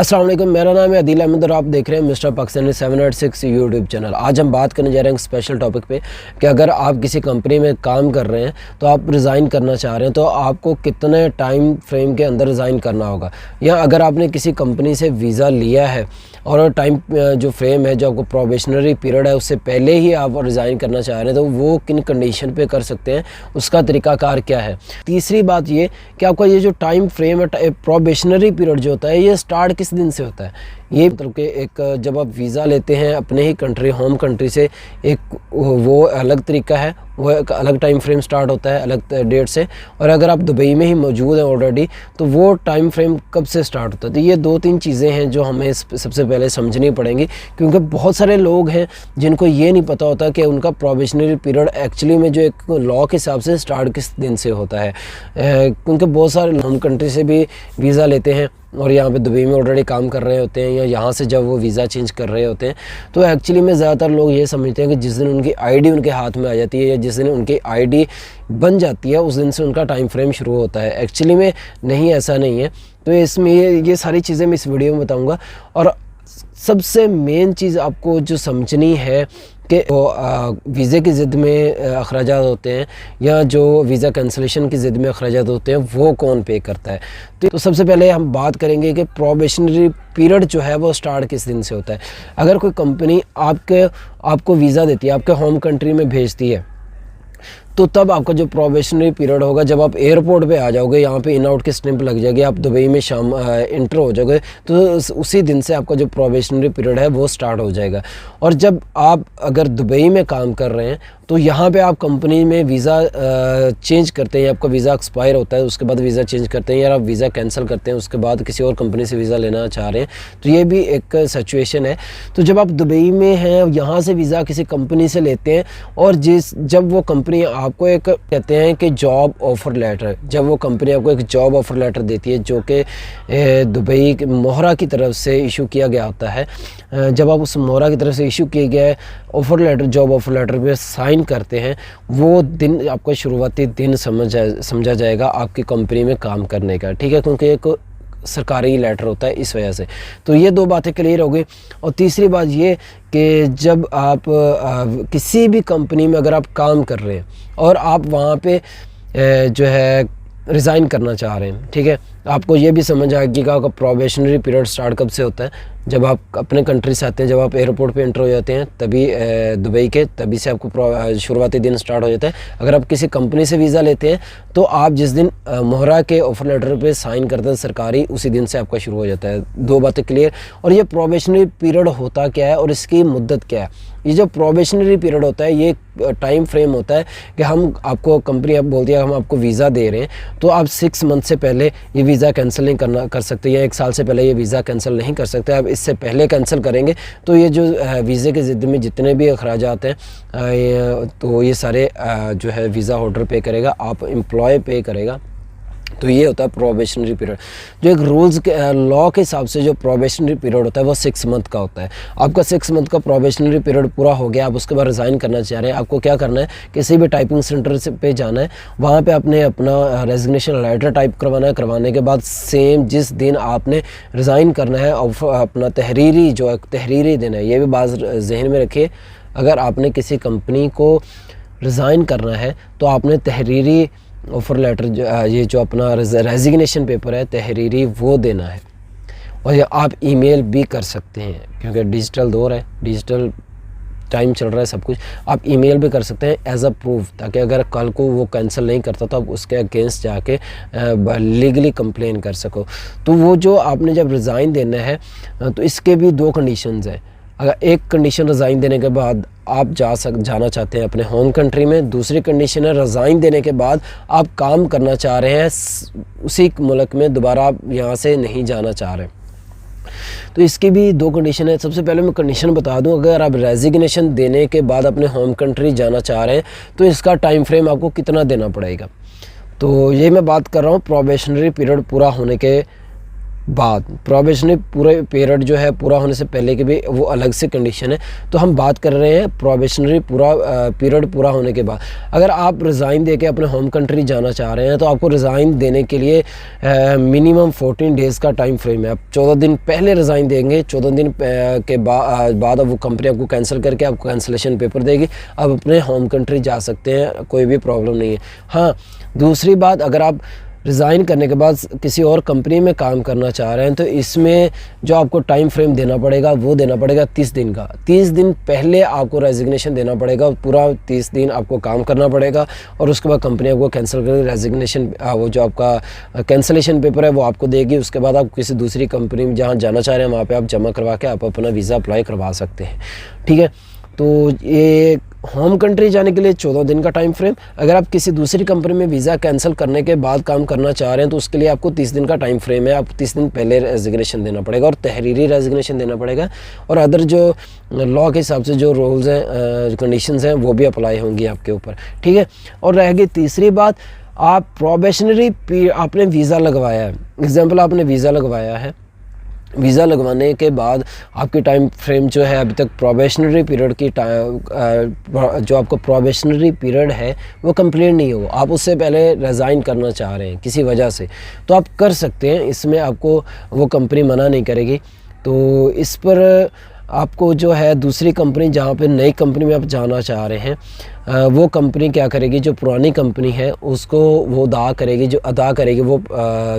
अस्सलाम वालेकुम, मेरा नाम है अदील अहमद और आप देख रहे हैं मिस्टर पाकिस्तानी 786 यूट्यूब चैनल। आज हम बात करने जा रहे हैं स्पेशल टॉपिक पे कि अगर आप किसी कंपनी में काम कर रहे हैं तो आप रिज़ाइन करना चाह रहे हैं तो आपको कितने टाइम फ्रेम के अंदर रिज़ाइन करना होगा, या अगर आपने किसी कंपनी से वीज़ा लिया है और टाइम जो फ्रेम है, जो आपको प्रोबेशनरी पीरियड है, उससे पहले ही आप रिज़ाइन करना चाह रहे हैं तो वो किन कंडीशन पे कर सकते हैं, उसका तरीक़ाकार क्या है। तीसरी बात ये कि आपका ये जो टाइम फ्रेम है, प्रोबेशनरी पीरियड जो होता है, ये स्टार्ट किस दिन से होता है। ये मतलब कि एक जब आप वीज़ा लेते हैं अपने ही कंट्री, होम कंट्री से, एक वो अलग तरीका है, वो एक अलग टाइम फ्रेम स्टार्ट होता है अलग डेट से, और अगर आप दुबई में ही मौजूद हैं ऑलरेडी तो वो टाइम फ्रेम कब से स्टार्ट होता है। तो ये दो तीन चीज़ें हैं जो हमें सबसे पहले समझनी पड़ेंगी, क्योंकि बहुत सारे लोग हैं जिनको ये नहीं पता होता कि उनका प्रोबेशनरी पीरियड एक्चुअली में जो एक लॉ के हिसाब से स्टार्ट किस दिन से होता है। क्योंकि बहुत सारे होम कंट्री से भी वीज़ा लेते हैं और यहाँ पे दुबई में ऑलरेडी काम कर रहे होते हैं, या यहाँ से जब वो वीज़ा चेंज कर रहे होते हैं तो एक्चुअली में ज़्यादातर लोग ये समझते हैं कि जिस दिन उनकी आईडी उनके हाथ में आ जाती है या जिस दिन उनकी आईडी बन जाती है उस दिन से उनका टाइम फ्रेम शुरू होता है। एक्चुअली में नहीं, ऐसा नहीं है। तो इसमें ये सारी चीज़ें मैं इस वीडियो में बताऊँगा। और सबसे मेन चीज़ आपको जो समझनी है कि वीज़े की ज़िद में अखराजात होते हैं या जो वीज़ा कैंसलेशन की ज़िद में अखराजात होते हैं वो कौन पे करता है। तो सबसे पहले हम बात करेंगे कि प्रोबेशनरी पीरियड जो है वो स्टार्ट किस दिन से होता है। अगर कोई कंपनी आपको वीज़ा देती है, आपके होम कंट्री में भेजती है, तो तब आपका जो प्रोबेशनरी पीरियड होगा, जब आप एयरपोर्ट पे आ जाओगे, यहाँ पे इन आउट की स्टैंप लग जाएगी, आप दुबई में इंटर हो जाओगे, तो उसी दिन से आपका जो प्रोबेशनरी पीरियड है वो स्टार्ट हो जाएगा। और जब आप अगर दुबई में काम कर रहे हैं तो यहाँ पे आप कंपनी में वीज़ा चेंज करते हैं, आपका वीज़ा एक्सपायर होता है, उसके बाद वीज़ा चेंज करते हैं, या आप वीज़ा कैंसिल करते हैं, उसके बाद किसी और कंपनी से वीज़ा लेना चाह रहे हैं, तो ये भी एक सिचुएशन है। तो जब आप दुबई में हैं, यहाँ से वीज़ा किसी कंपनी से लेते हैं और जब वो कंपनी आपको एक कहते हैं कि जॉब ऑफ़र लेटर, जब वो कंपनी आपको एक जॉब ऑफ़र लेटर देती है जो कि दुबई के मोहरा की तरफ से इशू किया गया होता है, जब आप उस मोहरा की तरफ से इशू किए गए offer letter, job offer letter पे साइन करते हैं, वो दिन आपका शुरुआती दिन समझा जाएगा आपकी कंपनी में काम करने का, ठीक है, क्योंकि एक सरकारी लेटर होता है, इस वजह से। तो ये दो बातें क्लियर हो गई। और तीसरी बात ये कि जब आप किसी भी कंपनी में अगर आप काम कर रहे हैं और आप वहाँ पे जो है रिज़ाइन करना चाह रहे हैं, ठीक है, आपको ये भी समझ आएगी कि आपका प्रोबेशनरी पीरियड स्टार्ट कब से होता है। जब आप अपने कंट्री से आते हैं, जब आप एयरपोर्ट पे एंटर हो जाते हैं, तभी दुबई के, तभी से आपको शुरुआती दिन स्टार्ट हो जाता है। अगर आप किसी कंपनी से वीज़ा लेते हैं तो आप जिस दिन मोहरा के ऑफ़र लेटर पे साइन करते हैं सरकारी, उसी दिन से आपका शुरू हो जाता है। दो बातें क्लियर। और ये प्रोबेशनरी पीरियड होता क्या है और इसकी मुद्दत क्या है। ये जो प्रोबेशनरी पीरियड होता है ये टाइम फ्रेम होता है कि हम आपको, कंपनी आप बोलती है हम आपको वीज़ा दे रहे हैं, तो आप 6 मंथ से पहले ये वीज़ा कैंसिल नहीं कर सकते, या 1 साल से पहले ये वीज़ा कैंसिल नहीं कर सकते। आप इससे पहले कैंसिल करेंगे तो ये जो वीज़े के ज़िद में जितने भी अखराजात हैं तो ये सारे जो है वीज़ा होल्डर पे करेगा, आप एम्प्लॉय पे करेगा। तो ये होता है प्रोबेशनरी पीरियड। जो एक रूल्स के लॉ के हिसाब से जो प्रोबेशनरी पीरियड होता है वो 6 मंथ का होता है। आपका 6 मंथ का प्रोबेशनरी पीरियड पूरा हो गया, आप उसके बाद रिज़ाइन करना चाह रहे हैं, आपको क्या करना है, किसी भी टाइपिंग सेंटर से पे जाना है, वहाँ पे आपने अपना रेजिग्नेशन लेटर टाइप करवाना है। करवाने के बाद सेम जिस दिन आपने रिज़ाइन करना है और अपना तहरीरी, जो एक तहरीरी दिन है, ये भी बात जहन में रखिए, अगर आपने किसी कंपनी को रिज़ाइन करना है तो आपने तहरीरी ऑफ़र लेटर, ये जो अपना रेजिग्नेशन पेपर है तहरीरी, वो देना है। और ये आप ईमेल भी कर सकते हैं, क्योंकि डिजिटल दौर है, डिजिटल टाइम चल रहा है सब कुछ, आप ईमेल भी कर सकते हैं एज अ प्रूफ, ताकि अगर कल को वो कैंसिल नहीं करता तो आप उसके अगेंस्ट जाके लीगली कंप्लेन कर सको। तो वो जो आपने जब रिज़ाइन देना है तो इसके भी 2 कंडीशंस हैं। अगर एक कंडीशन रिज़ाइन देने के बाद आप जाना चाहते हैं अपने होम कंट्री में, दूसरी कंडीशन है रिज़ाइन देने के बाद आप काम करना चाह रहे हैं उसी मुल्क में, दोबारा आप यहाँ से नहीं जाना चाह रहे। तो इसकी भी 2 कंडीशन है। सबसे पहले मैं कंडीशन बता दूं, अगर आप रेजिग्नेशन देने के बाद अपने होम कंट्री जाना चाह रहे हैं तो इसका टाइम फ्रेम आपको कितना देना पड़ेगा। तो ये मैं बात कर रहा हूँ प्रोबेशनरी पीरियड पूरा होने के बाद प्रोबेशनरी पूरे पीरियड जो है पूरा होने से पहले की भी वो अलग से कंडीशन है। तो हम बात कर रहे हैं प्रोबेशनरी पीरियड पूरा होने के बाद। अगर आप रिज़ाइन देके अपने होम कंट्री जाना चाह रहे हैं तो आपको रिज़ाइन देने के लिए मिनिमम 14 डेज़ का टाइम फ्रेम है। आप 14 दिन पहले रिज़ाइन देंगे, 14 दिन के बाद अब वो कंपनी आपको कैंसिल करके आपको कैंसिलेशन पेपर देगी, आप अपने होम कंट्री जा सकते हैं, कोई भी प्रॉब्लम नहीं है। हाँ, दूसरी बात, अगर आप रिज़ाइन करने के बाद किसी और कंपनी में काम करना चाह रहे हैं तो इसमें जो आपको टाइम फ्रेम देना पड़ेगा वो देना पड़ेगा 30 दिन का। 30 दिन पहले आपको रेजिग्नेशन देना पड़ेगा, पूरा 30 दिन आपको काम करना पड़ेगा और उसके बाद कंपनी आपको कैंसिल करके रेजिग्नेशन वो जो आपका कैंसिलेशन पेपर है वो आपको देगी। उसके बाद आप किसी दूसरी कंपनी में जहाँ जाना चाह रहे हैं वहाँ पर आप जमा करवा के आप अपना वीज़ा अप्लाई करवा सकते हैं। ठीक है, तो ये होम कंट्री जाने के लिए 14 दिन का टाइम फ्रेम। अगर आप किसी दूसरी कंपनी में वीज़ा कैंसिल करने के बाद काम करना चाह रहे हैं तो उसके लिए आपको 30 दिन का टाइम फ्रेम है। आपको 30 दिन पहले रेजिग्नेशन देना पड़ेगा और तहरीरी रेजिग्नेशन देना पड़ेगा, और अदर जो लॉ के हिसाब से जो रूल्स हैं, कंडीशंस हैं, वो भी अप्लाई होंगी आपके ऊपर। ठीक है, और रह गई तीसरी बात, आप प्रोबेशनरी आपने वीज़ा लगवाया है, एग्जाम्पल आपने वीज़ा लगवाया है, वीज़ा लगवाने के बाद आपकी टाइम फ्रेम जो है अभी तक प्रोबेशनरी पीरियड की जो आपको प्रोबेशनरी पीरियड है वो कंप्लीट नहीं हो, आप उससे पहले रिज़ाइन करना चाह रहे हैं किसी वजह से, तो आप कर सकते हैं। इसमें आपको वो कंपनी मना नहीं करेगी। तो इस पर आपको जो है दूसरी कंपनी, जहाँ पे नई कंपनी में आप जाना चाह रहे हैं, वो कंपनी क्या करेगी, जो पुरानी कंपनी है उसको वो अदा करेगी वो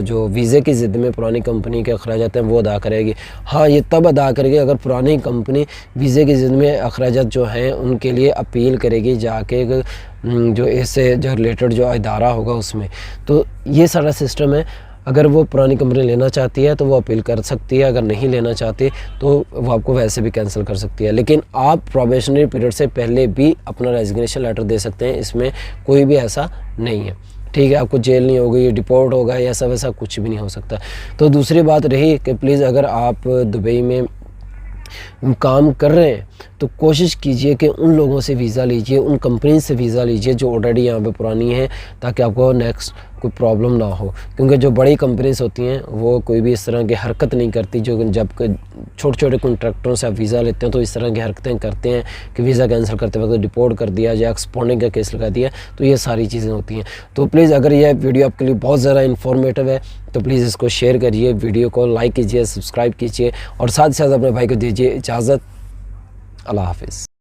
जो वीज़े की ज़िद में पुरानी कंपनी के अखराजात हैं वो अदा करेगी। हाँ, ये तब अदा करेगी अगर पुरानी कंपनी वीज़े की ज़िद में अखराजात जो हैं उनके लिए अपील करेगी जाके, जो इससे जो रिलेटेड जो इदारा होगा उसमें। तो ये सारा सिस्टम है। अगर वो पुरानी कंपनी लेना चाहती है तो वो अपील कर सकती है, अगर नहीं लेना चाहती तो वो आपको वैसे भी कैंसिल कर सकती है। लेकिन आप प्रोबेशनरी पीरियड से पहले भी अपना रेजिग्नेशन लेटर दे सकते हैं, इसमें कोई भी ऐसा नहीं है। ठीक है, आपको जेल नहीं होगी, डिपोर्ट होगा, ऐसा वैसा कुछ भी नहीं हो सकता। तो दूसरी बात रही कि प्लीज़ अगर आप दुबई में काम कर रहे हैं तो कोशिश कीजिए कि उन लोगों से वीज़ा लीजिए, उन कंपनी से वीज़ा लीजिए जो ऑलरेडी यहाँ पे पुरानी हैं, ताकि आपको नेक्स्ट कोई प्रॉब्लम ना हो। क्योंकि जो बड़ी कंपनीज होती हैं वो कोई भी इस तरह की हरकत नहीं करती। जो जब छोटे छोटे कॉन्ट्रैक्टरों से आप वीज़ा लेते हैं तो इस तरह की हरकतें करते हैं कि वीज़ा कैंसिल करते वक्त डिपोर्ट कर दिया या एक्सपोर्टिंग का केस लगा दिया, तो ये सारी चीज़ें होती हैं। तो प्लीज़ अगर यह वीडियो आपके लिए बहुत ज़्यादा इन्फॉर्मेटिव है तो प्लीज़ इसको शेयर करिए, वीडियो को लाइक कीजिए, सब्सक्राइब कीजिए और साथ ही साथ अपने भाई को दीजिए इजाज़त। अल्लाह हाफ़िज़।